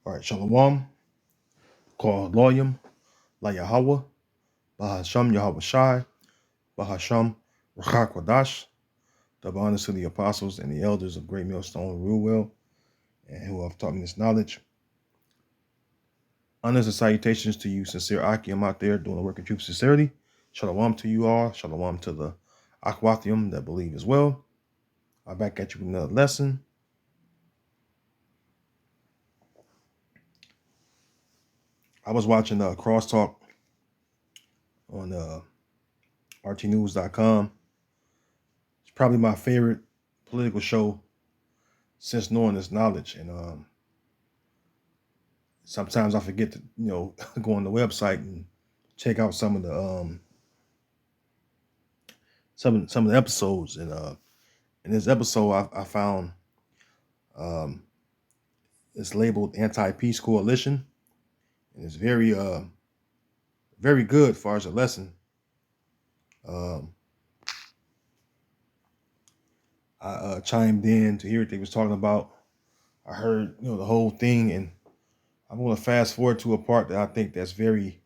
All right, Shalom, called Loyam, La Yahweh, Bahasham Yahweh Shai, Bahasham Rachakwadash, double honors to the apostles and the elders of Great Millstone Ruwell, and who have taught me this knowledge. Honors and salutations to you, sincere Akim out there doing the work of truth sincerity. Shalom to you all. Shalom to the Akwathium that believe as well. I'm back at you with another lesson. I was watching Crosstalk on rtnews.com. It's probably my favorite political show since knowing this knowledge. And sometimes I forget to, go on the website and check out some of the some of the episodes. And in this episode, I found it's labeled Anti-Peace Coalition, and it's very very good as far as a lesson. I chimed in to hear what they was talking about. I heard the whole thing, and I'm going to fast forward to a part that I think that's very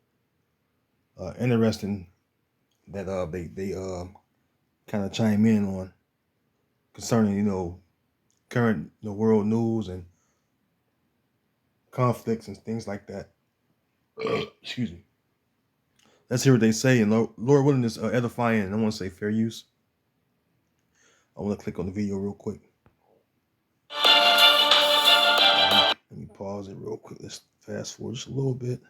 interesting that they kind of chime in on concerning current world news and conflicts and things like that. Excuse me. Let's hear what they say, and Lord willing, is edifying, and I want to say fair use. I want to click on the video real quick. Let me pause it real quick. Let's fast forward just a little bit.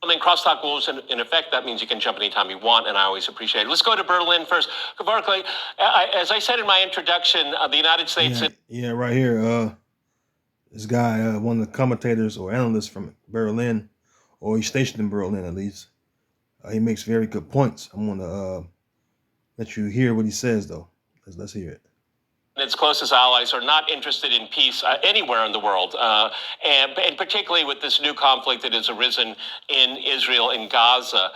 I mean, crosstalk rules in effect. That means you can jump anytime you want, and I always appreciate it. Let's go to Berlin first. Barclay, as I said in my introduction, the United States. Yeah, right here. This guy, one of the commentators or analysts from Berlin, or he's stationed in Berlin at least. He makes very good points. I'm gonna let you hear what he says, though. Let's hear it. Its closest allies are not interested in peace anywhere in the world, and particularly with this new conflict that has arisen in Israel and Gaza.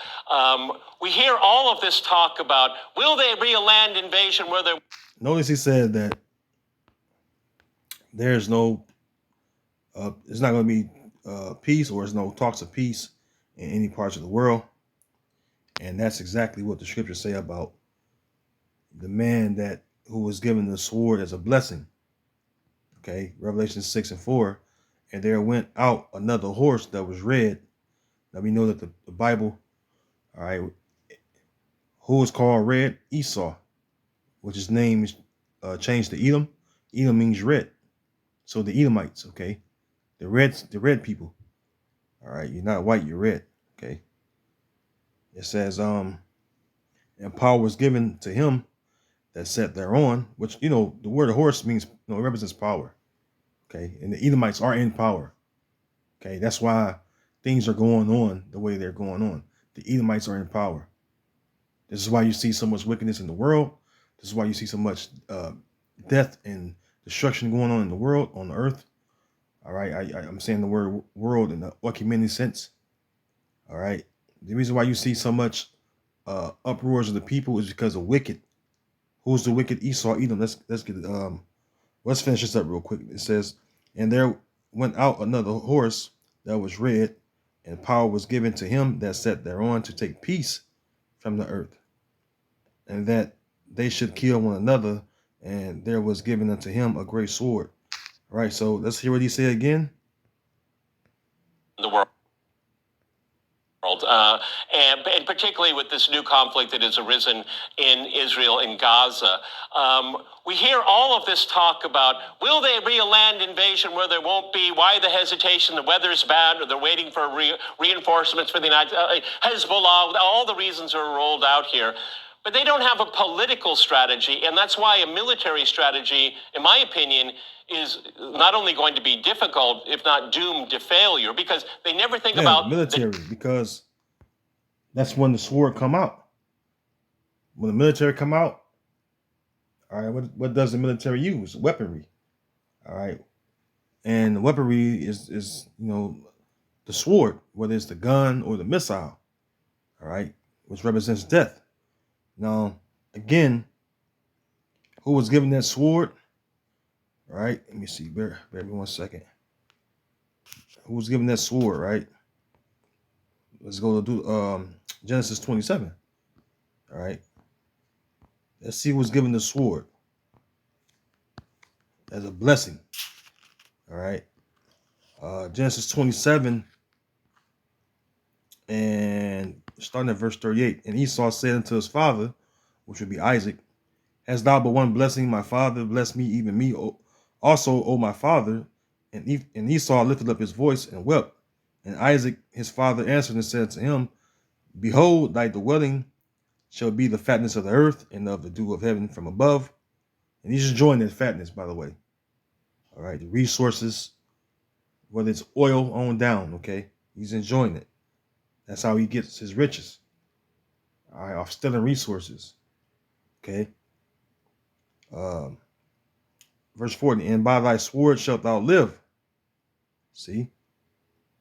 We hear all of this talk about, will there be a land invasion where there... Notice he said that there's no, it's not going to be peace, or there's no talks of peace in any parts of the world. And that's exactly what the scriptures say about the man who was given the sword as a blessing. Okay, Revelation 6:4. And there went out another horse that was red. Now we know that the Bible, all right, who was called red? Esau, which his name is changed to Edom. Edom means red. So the Edomites, okay, the red people. All right, you're not white, you're red. Okay. It says, and power was given to him that sat thereon, which the word horse means, it represents power. Okay, and the Edomites are in power. Okay, that's why things are going on the way they're going on. The Edomites are in power. This is why you see so much wickedness in the world. This is why you see so much death and destruction going on in the world, on the earth. All right, I'm saying the word world in the ecumenical sense. All right, the reason why you see so much uproars of the people is because of wicked. Who's the wicked? Esau, Edom. Let's finish this up real quick. It says, and there went out another horse that was red, and power was given to him that sat thereon to take peace from the earth, and that they should kill one another, and there was given unto him a great sword. All right, so let's hear what he said again. The world. And particularly with this new conflict that has arisen in Israel and Gaza. We hear all of this talk about, will there be a land invasion where there won't be? Why the hesitation? The weather's bad, or they're waiting for reinforcements for the United Hezbollah. All the reasons are rolled out here. But they don't have a political strategy, and that's why a military strategy, in my opinion, is not only going to be difficult, if not doomed to failure, because they never think about military, because that's when the sword come out. When the military come out, all right, what does the military use? Weaponry. All right. And the weaponry is the sword, whether it's the gun or the missile, all right, which represents death. Now, again, who was given that sword? All right, let me see. Bear me 1 second. who was given that sword, right? Let's go to Genesis 27. All right. Let's see who's given the sword as a blessing. All right. Genesis 27 and starting at verse 38. And Esau said unto his father, which would be Isaac, hast thou but one blessing, my father? Bless me, even me also, O my father. And Esau lifted up his voice and wept. And Isaac his father answered and said to him, behold, thy dwelling shall be the fatness of the earth and of the dew of heaven from above. And he's enjoying that fatness, by the way. All right, the resources, whether it's oil on down, okay, he's enjoying it. That's how he gets his riches. All right, off stealing resources. Okay. Um, verse 40, and by thy sword shalt thou live. See?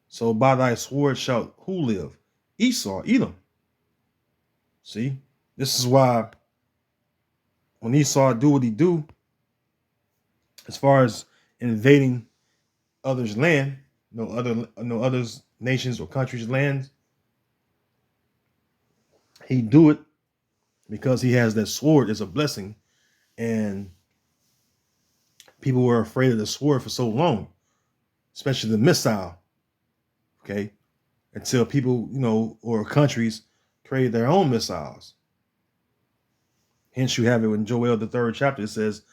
So by thy sword shalt who live? Esau, Edom. See? This is why when Esau do what he do, as far as invading others' land, no others nations or countries' lands, he do it because he has that sword as a blessing, and people were afraid of the sword for so long, especially the missile. Okay, until people, or countries created their own missiles. Hence, you have it in Joel the 3rd chapter. It says,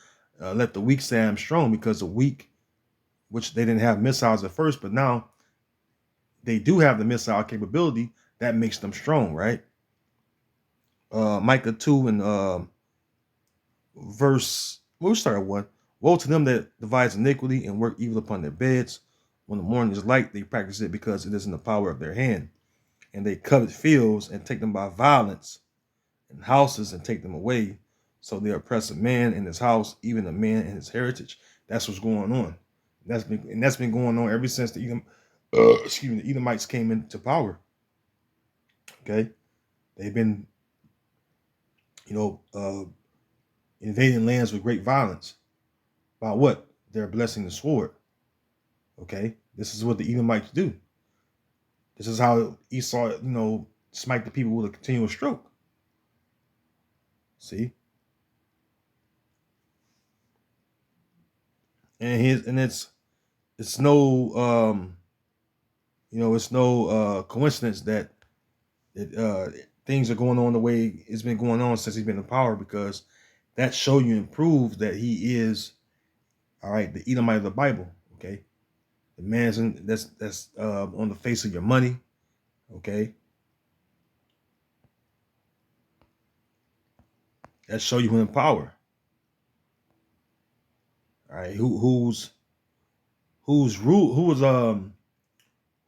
"Let the weak say I'm strong," because the weak, which they didn't have missiles at first, but now they do have the missile capability. That makes them strong, right? Micah 2 and we'll start at 1. Woe to them that devise iniquity and work evil upon their beds. When the morning is light, they practice it because it is in the power of their hand. And they covet fields and take them by violence, and houses and take them away. So they oppress a man in his house, even a man in his heritage. That's what's going on. That's been going on ever since the Edomites came into power. Okay, they've been, invading lands with great violence. By what? They're blessing the sword. Okay, this is what the Edomites do. This is how Esau, smite the people with a continual stroke. See, and it's no it's no coincidence that things are going on the way it's been going on since he's been in power, because that show you and prove that he is, all right, the Edomite of the Bible. Okay, the man's that's on the face of your money. Okay, that show you him in power. All right, who's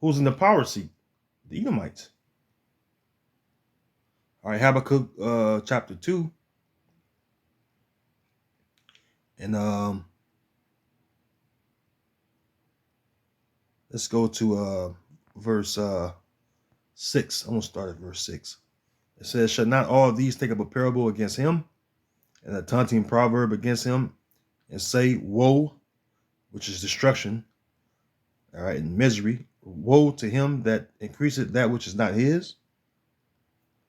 in the power seat? The Edomites. All right, Habakkuk chapter 2. And let's go to verse 6. I'm gonna start at verse 6. It says, shall not all of these take up a parable against him, and a taunting proverb against him, and say, woe, which is destruction, all right, and misery, woe to him that increaseth that which is not his?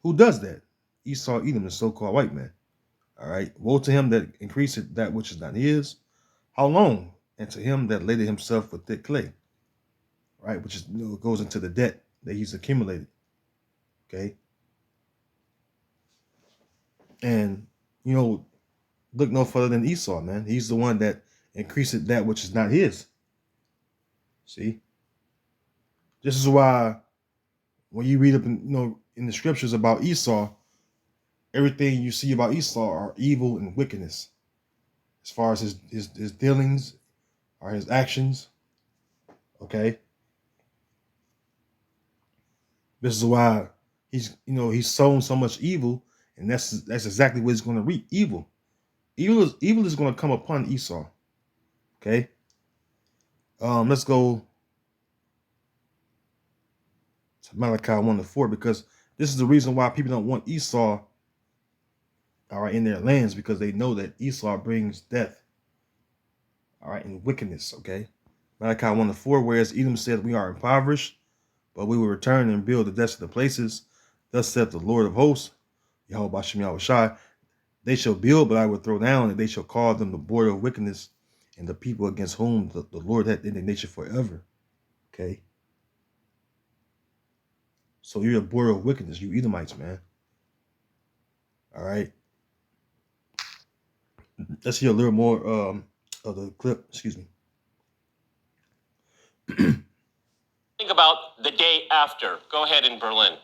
Who does that? Esau, Edom, the so-called white man. All right, woe to him that increaseth that which is not his. How long? And to him that laded himself with thick clay. Right, which is, goes into the debt that he's accumulated. Okay, and look no further than Esau, man. He's the one that increased that which is not his. See, this is why when you read up in the scriptures about Esau, everything you see about Esau are evil and wickedness, as far as his dealings or his actions. Okay, this is why he's sown so much evil, and that's exactly what he's going to reap. Evil is going to come upon Esau. Okay, let's go to Malachi 1-4, because this is the reason why people don't want Esau, all right, in their lands, because they know that Esau brings death, all right, and wickedness. Okay, Malachi 1:4, whereas Edom said, we are impoverished, but we will return and build the desolate places. Thus saith the Lord of hosts, Yahweh Bashem Yahushai, they shall build, but I will throw down, and they shall call them the border of wickedness, and the people against whom the Lord had indignation forever. Okay. So you're the border of wickedness, you Edomites, man. All right. Let's hear a little more of the clip. Excuse me. Think about the day after. Go ahead in Berlin.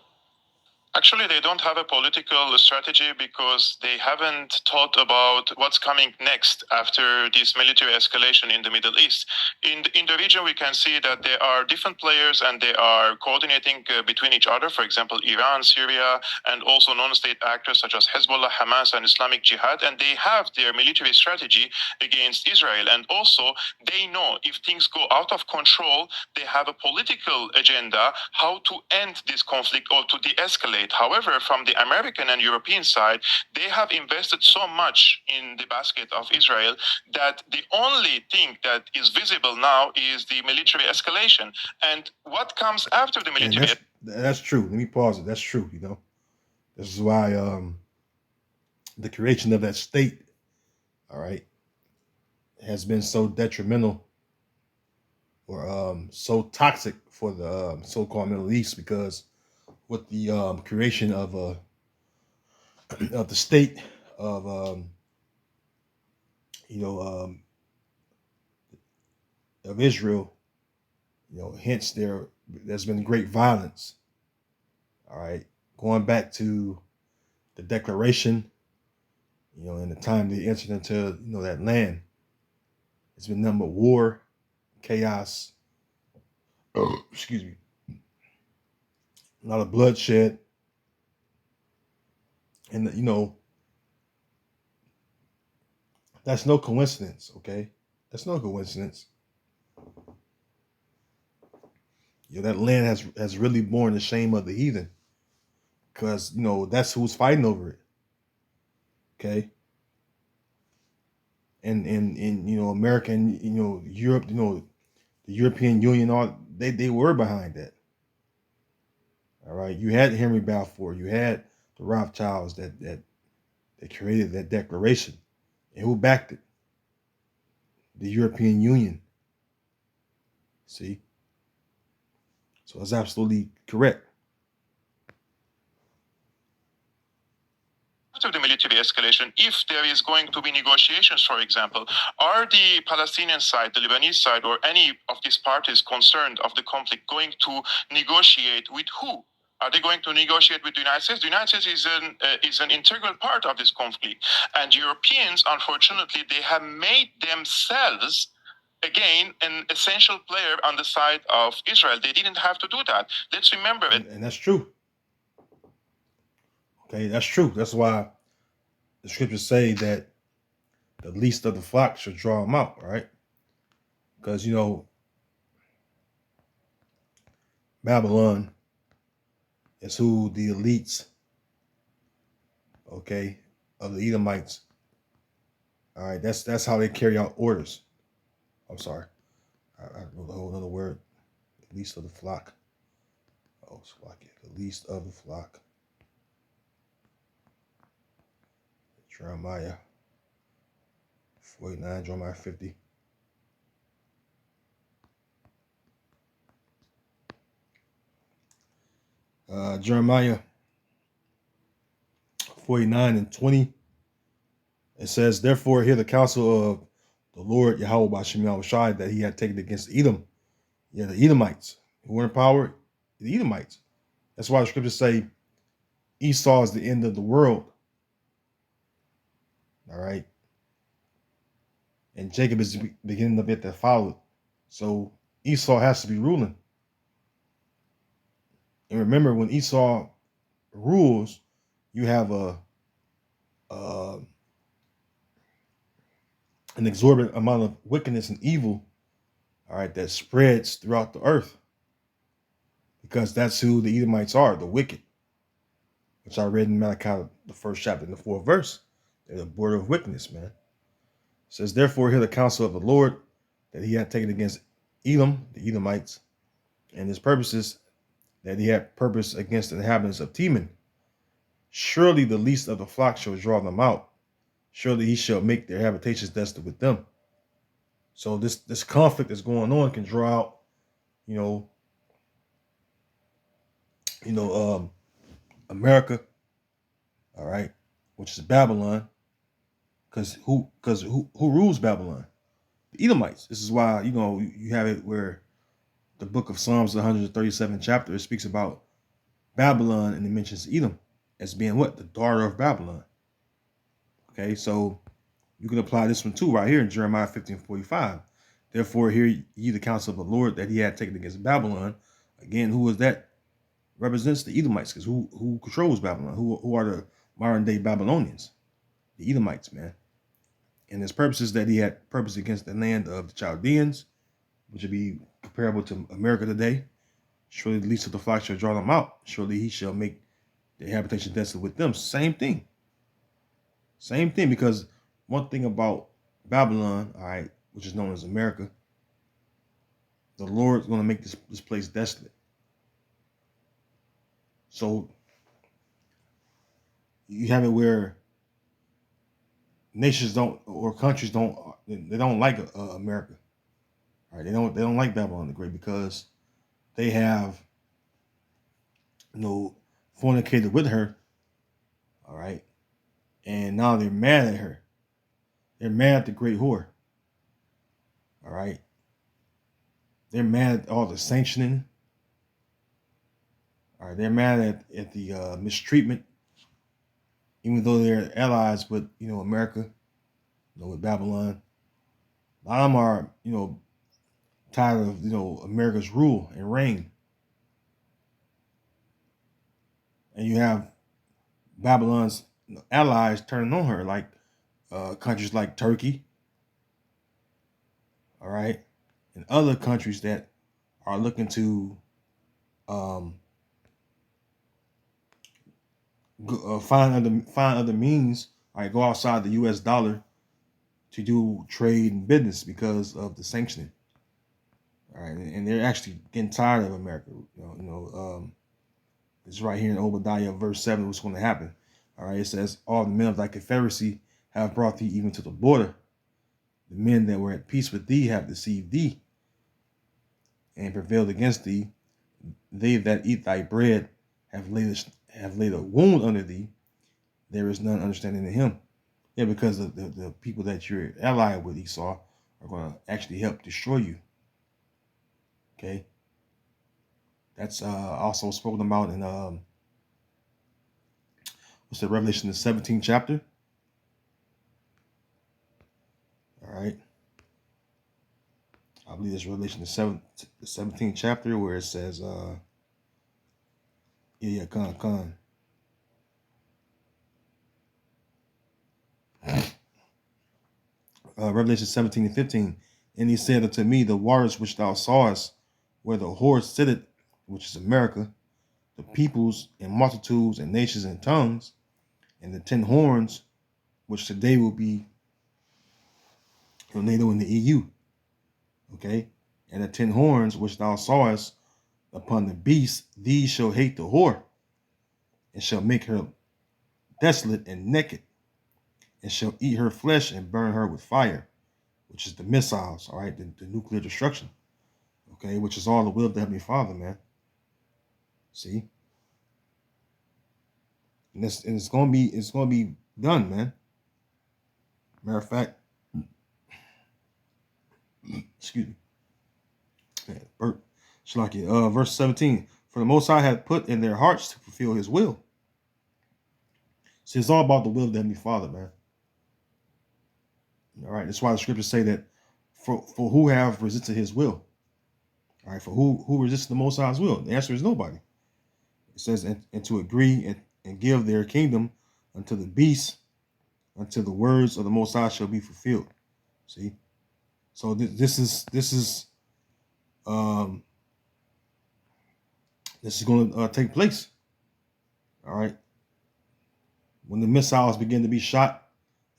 Actually, they don't have a political strategy because they haven't thought about what's coming next after this military escalation in the Middle East. In the region, we can see that there are different players and they are coordinating between each other. For example, Iran, Syria, and also non-state actors such as Hezbollah, Hamas, and Islamic Jihad. And they have their military strategy against Israel. And also, they know if things go out of control, they have a political agenda how to end this conflict or to de-escalate. However, from the American and European side, they have invested so much in the basket of Israel that the only thing that is visible now is the military escalation. And what comes after the military? And that's true. Let me pause it. That's true. You know, this is why the creation of that state, all right, has been so detrimental or so toxic for the so-called Middle East, because with the creation of the state of you know of Israel, you know, hence there's been great violence. All right, going back to the declaration, you know, in the time they entered into that land, it's been nothing but war, chaos. Excuse me, a lot of bloodshed, and that's no coincidence. Okay, that's no coincidence. That land has really borne the shame of the heathen, because that's who's fighting over it. Okay, and America and Europe, the European Union, all they were behind that. All right, you had Henry Balfour, you had the Rothschilds that created that declaration, and who backed it? The European Union. See, so it's absolutely correct. After the military escalation, if there is going to be negotiations, for example, are the Palestinian side, the Lebanese side, or any of these parties concerned of the conflict going to negotiate with who? Are they going to negotiate with the United States? The United States is an integral part of this conflict. And Europeans, unfortunately, they have made themselves, again, an essential player on the side of Israel. They didn't have to do that. Let's remember it. And that's true. Okay, that's true. That's why the scriptures say that the least of the flock should draw them out, right? Because, Babylon is who the elites, okay, of the Edomites. All right, that's how they carry out orders. I'm sorry, I wrote a whole other word. The least of the flock. Oh, the least of the flock. Jeremiah 49, Jeremiah 50. Jeremiah 49 and 20. It says, therefore, hear the counsel of the Lord Yahweh Bashem Yahushai that he had taken against Edom. Yeah, the Edomites who were in power, the Edomites. That's why the scriptures say Esau is the end of the world. All right. And Jacob is beginning of it that followed. So Esau has to be ruling. And remember, when Esau rules, you have an exorbitant amount of wickedness and evil, all right, that spreads throughout the earth. Because that's who the Edomites are, the wicked. Which I read in Malachi, the first chapter, in the 4th verse. They're the border of wickedness, man. It says, therefore, hear the counsel of the Lord that he had taken against Edom, the Edomites, and his purposes that he had purpose against the inhabitants of Teman. Surely the least of the flock shall draw them out. Surely he shall make their habitations desolate with them. So this conflict that's going on can draw out, you know, America, all right, which is Babylon. Because who rules Babylon? The Edomites. This is why you have it where the book of Psalms, the 137th chapter, it speaks about Babylon and it mentions Edom as being what? The daughter of Babylon. Okay, so you can apply this one too right here in Jeremiah 15:45. Therefore, hear ye the counsel of the Lord that he had taken against Babylon. Again, who is that? Represents the Edomites, because who controls Babylon? Who are the modern day Babylonians? The Edomites, man. And his purposes that he had purpose against the land of the Chaldeans, which would be comparable to America today. Surely the least of the flock shall draw them out. Surely he shall make their habitation desolate with them. Same thing. Same thing, because one thing about Babylon, all right, which is known as America, the Lord's going to make this place desolate. So you have it where nations don't, or countries don't, they don't like America. All right, they don't like Babylon the Great, because they have fornicated with her. All right, and now they're mad at her. They're mad at the great whore. All right, they're mad at all the sanctioning. All right, they're mad at the mistreatment, even though they're allies with America, with Babylon. A lot of them are tired of America's rule and reign. And you have Babylon's allies turning on her, like countries like Turkey, all right, and other countries that are looking to find other means, all right, go outside the U.S. dollar to do trade and business because of the sanctioning. All right, and they're actually getting tired of America. It's right here in Obadiah verse 7 what's going to happen. All right, it says, all the men of thy confederacy have brought thee even to the border. The men that were at peace with thee have deceived thee and prevailed against thee. They that eat thy bread have laid a wound under thee. There is none understanding in him. Yeah, because the people that you're allied with, Esau, are going to actually help destroy you. Okay, that's also spoken about in Revelation the 17th chapter. All right, I believe it's Revelation the 17th chapter where it says, con. Revelation 17:15, and he said unto me, the waters which thou sawest, where the whore sitteth, which is America, the peoples and multitudes and nations and tongues, and the 10 horns, which today will be NATO in the EU. Okay, and the 10 horns which thou sawest upon the beast, these shall hate the whore, and shall make her desolate and naked, and shall eat her flesh and burn her with fire, which is the missiles, all right, the nuclear destruction, okay, which is all the will of the Heavenly Father, man. See, and it's gonna be done, man. Matter of fact, excuse me, burp. Shalaki, verse 17. For the Most High hath put in their hearts to fulfill His will. See, it's all about the will of the Heavenly Father, man. All right, that's why the scriptures say that for who have resisted His will. All right, for who resists the Most High's will? The answer is nobody. It says, and to agree and give their kingdom unto the beast, until the words of the Most High shall be fulfilled. See, so this is going to take place. All right, when the missiles begin to be shot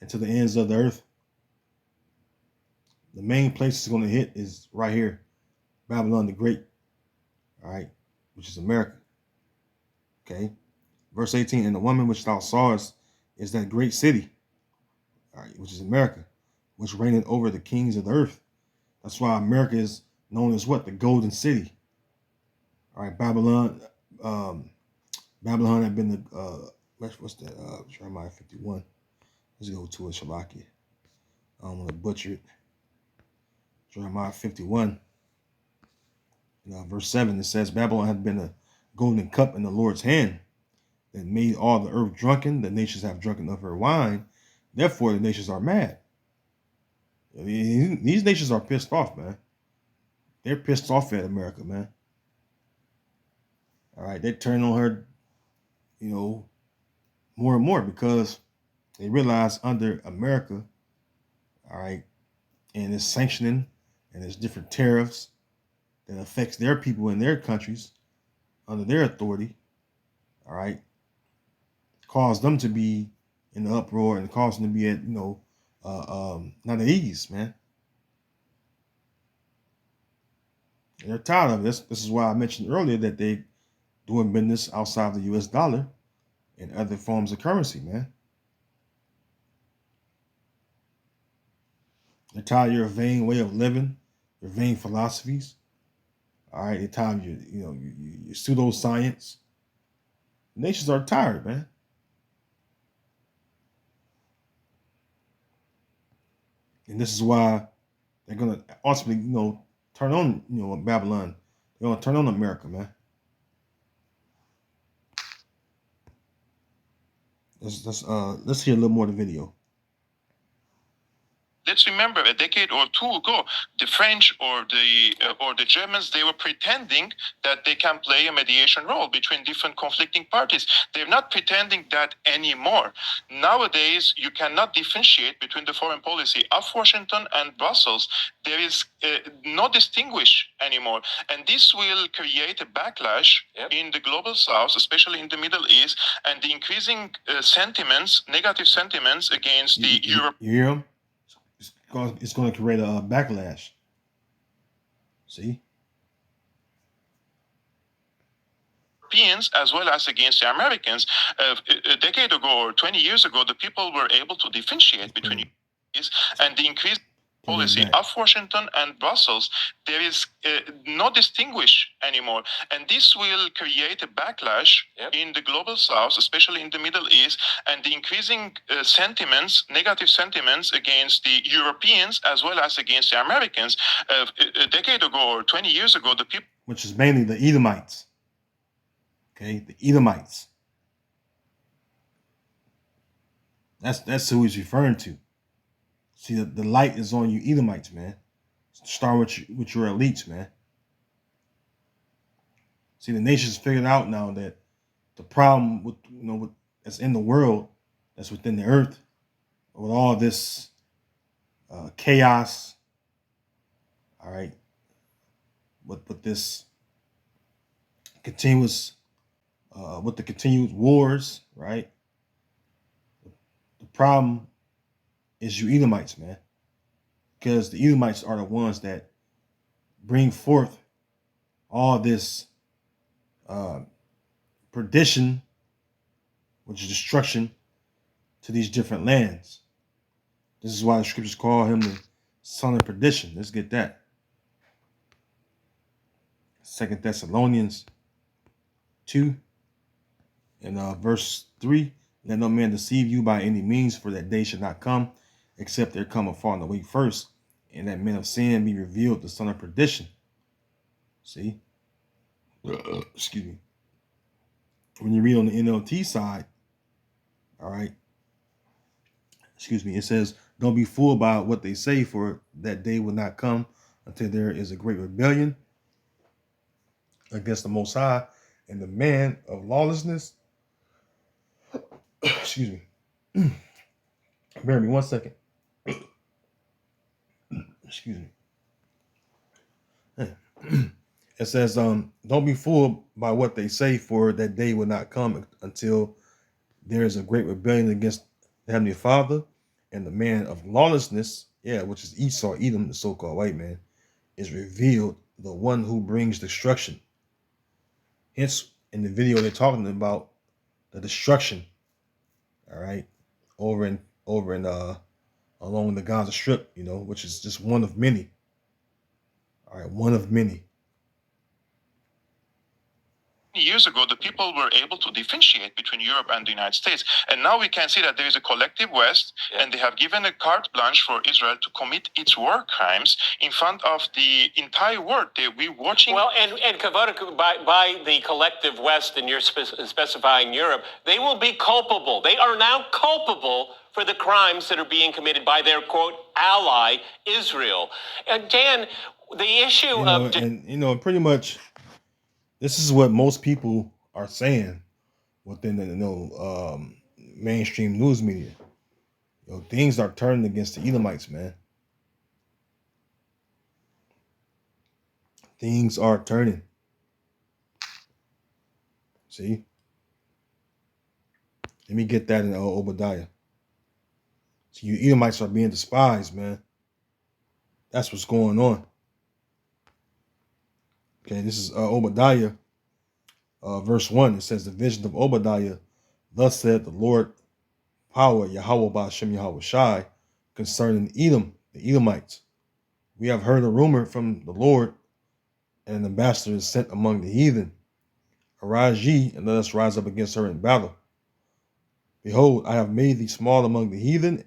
into the ends of the earth, the main place it's going to hit is right here Babylon the Great, all right, which is America. Okay. Verse 18, and the woman which thou sawest is that great city, all right, which is America, which reigneth over the kings of the earth. That's why America is known as what? The Golden City. All right, Babylon. Babylon had been the what's that? Jeremiah 51. Let's go to it, Shalaki. I don't want to butcher it. Jeremiah 51. Verse 7, it says, Babylon had been a golden cup in the Lord's hand that made all the earth drunken. The nations have drunken of her wine. Therefore, the nations are mad. These nations are pissed off, man. They're pissed off at America, man. All right, they turn on her, more and more because they realize under America, all right, and its sanctioning and its different tariffs that affects their people in their countries under their authority, all right, cause them to be in the uproar and cause them to be at, not at ease, man. And they're tired of this. This is why I mentioned earlier that they doing business outside the U.S. dollar and other forms of currency, man. They're tired of your vain way of living, your vain philosophies. All right, they're tired of your pseudoscience. Nations are tired, man. And this is why they're gonna ultimately, turn on, Babylon. They're gonna turn on America, man. Let's hear a little more of the video. Let's remember, a decade or two ago, the French or the Germans, they were pretending that they can play a mediation role between different conflicting parties. They're not pretending that anymore. Nowadays, you cannot differentiate between the foreign policy of Washington and Brussels. There is no distinguish anymore, and this will create a backlash in the global South, especially in the Middle East, and the increasing negative sentiments against the Europe. You hear him? It's going to create a backlash. See? Europeans as well as against the Americans. A decade ago or 20 years ago, the people were able to differentiate between these, and the increased policy of Washington and Brussels, there is no distinguish anymore. And this will create a backlash in the global South, especially in the Middle East, and the increasing negative sentiments against the Europeans as well as against the Americans. A decade ago or 20 years ago, the people... Which is mainly the Edomites. Okay, the Edomites. That's who he's referring to. See, the light is on you Edomites, man. Start with your elites, man. See, the nations figured out now that the problem with that's in the world, that's within the earth, with all this chaos, all right, with this continuous, with the continuous wars, right? The problem is you Edomites, man, because the Edomites are the ones that bring forth all this perdition, which is destruction, to these different lands. This is why the scriptures call him the son of perdition. Let's get that. 2 Thessalonians 2 and verse 3. Let no man deceive you by any means, for that day should not come, except there come a falling away first, and that men of sin be revealed, the son of perdition. See? Excuse me. When you read on the NLT side, all right, excuse me, it says, don't be fooled by what they say, for that day will not come until there is a great rebellion against the Most High, and the man of lawlessness. Excuse me. Bear me 1 second. Excuse me. It says, don't be fooled by what they say, for that day will not come until there is a great rebellion against the Heavenly Father, and the man of lawlessness, which is Esau, Edom, the so-called white man, is revealed, the one who brings destruction. Hence, in the video, they're talking about the destruction. All right, over in along the Gaza Strip, which is just one of many. All right, one of many. Years ago, the people were able to differentiate between Europe and the United States. And now we can see that there is a collective West, and they have given a carte blanche for Israel to commit its war crimes in front of the entire world. We're watching. Well, and Kavod, by the collective West, and you're specifying Europe, they will be culpable. They are now culpable for the crimes that are being committed by their, quote, ally, Israel. And Dan, the issue of... And pretty much, this is what most people are saying within the mainstream news media. Things are turning against the Edomites, man. Things are turning. See? Let me get that in Obadiah. So you Edomites are being despised, man. That's what's going on. Okay, this is Obadiah, verse 1. It says, the vision of Obadiah, thus said the Lord power, Yahweh Ba'ashem Yahweh Shai, concerning Edom, the Edomites. We have heard a rumor from the Lord, and an ambassador is sent among the heathen. Arise ye, and let us rise up against her in battle. Behold, I have made thee small among the heathen,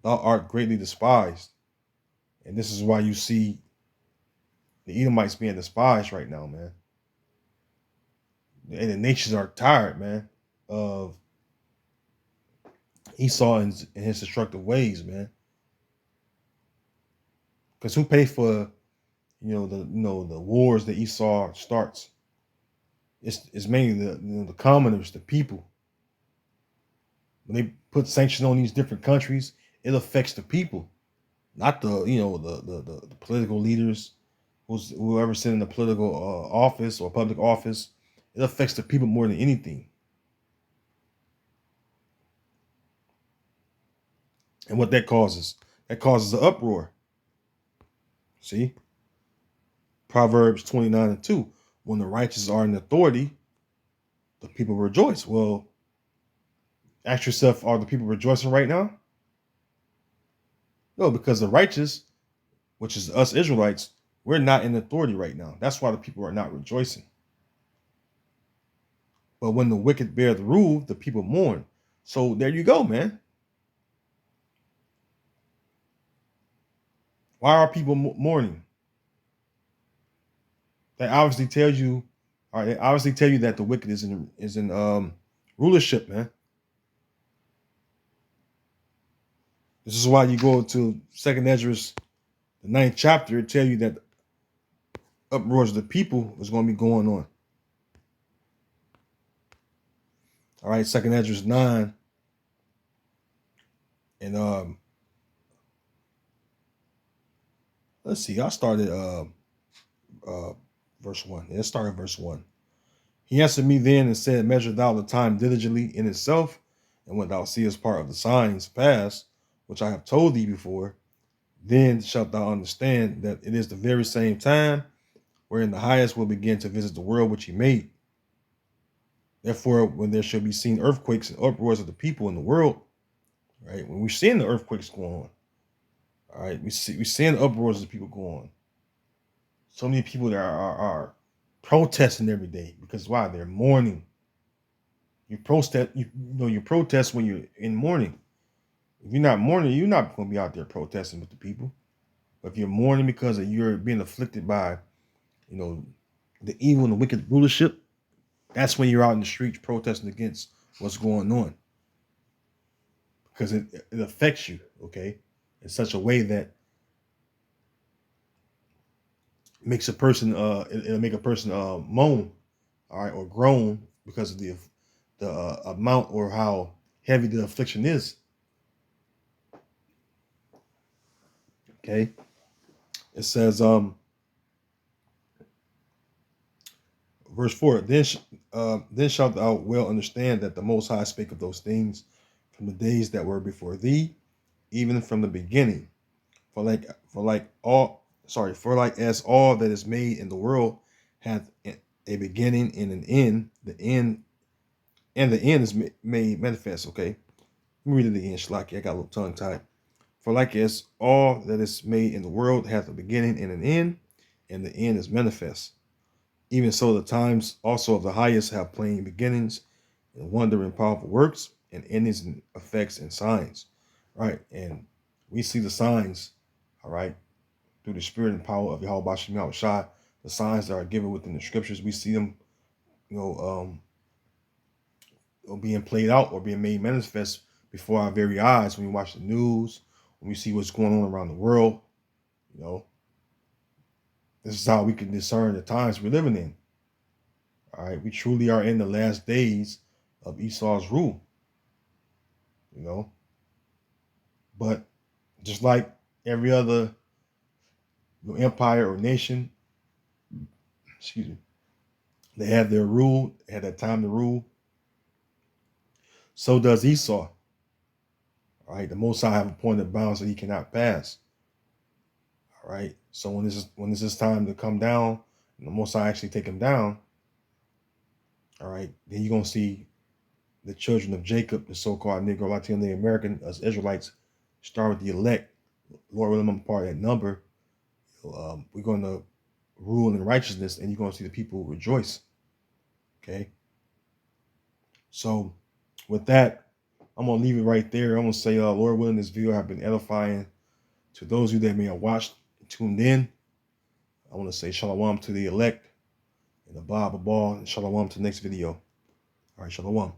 thou art greatly despised. And this is why you see the Edomites being despised right now, man. And the nations are tired, man, of Esau and his destructive ways, man. Because who paid for, the wars that Esau starts? It's mainly the commoners, the people. When they put sanctions on these different countries, it affects the people, not the political leaders, whoever sitting in the political office or public office. It affects the people more than anything. And what that causes an uproar. See? Proverbs 29:2. When the righteous are in authority, the people rejoice. Well, ask yourself, are the people rejoicing right now? No, because the righteous, which is us Israelites, we're not in authority right now. That's why the people are not rejoicing. But when the wicked bear the rule, the people mourn. So there you go, man. Why are people mourning? They obviously tell you that the wicked is in rulership, man. This is why you go to 2nd Ezra, the 9th chapter, it tell you that uproars of the people is going to be going on. All right, 2nd Ezra 9, and let's see. I started verse 1. Let's start at verse 1. He answered me then and said, measure thou the time diligently in itself, and when thou seest part of the signs past, which I have told thee before, then shalt thou understand that it is the very same time wherein the highest will begin to visit the world which he made. Therefore, when there shall be seen earthquakes and uproars of the people in the world, right? When we're seeing the earthquakes go on, all right, we're seeing the uproars of the people go on. So many people that are protesting every day because why? They're mourning. You protest when you're in mourning. If you're not mourning, you're not going to be out there protesting with the people. But if you're mourning because you're being afflicted by, the evil and the wicked rulership, that's when you're out in the streets protesting against what's going on. Because it affects you, okay, in such a way that makes a person it'll make a person moan, all right, or groan because of the amount or how heavy the affliction is. Okay, it says verse 4, then shalt thou well understand that the Most High spake of those things from the days that were before thee, even from the beginning. For like For like as all that is made in the world hath a beginning and an end, the end is made manifest. Okay, let me read it again, Shlaki. I got a little tongue tied. For like as all that is made in the world hath a beginning and an end, and the end is manifest. Even so, the times also of the highest have plain beginnings, and wonder and powerful works, and endings and effects and signs. Right, and we see the signs. All right, through the spirit and power of Yahweh Bashim Shai, the signs that are given within the scriptures, we see them, you know, being played out or being made manifest before our very eyes when we watch the news, when we see what's going on around the world. You know, this is how we can discern the times we're living in. All right, we truly are in the last days of Esau's rule. You know, but just like every other empire or nation, excuse me, they have their rule, they had that time to rule. So does Esau. All right, the Most High have appointed bounds that he cannot pass. All right, so when this is time to come down, and the Most High actually take him down. All right, then you're gonna see the children of Jacob, the so-called Negro Latino Native American, as Israelites, start with the elect. Lord willing, I'm part of that number. We're going to rule in righteousness, and you're going to see the people rejoice. Okay. So, with that, I'm gonna leave it right there. I'm gonna say, Lord willing, this video have been edifying to those of you that may have watched and tuned in. I want to say shalom to the elect and the Abba and shalom to the next video. All right, shalom.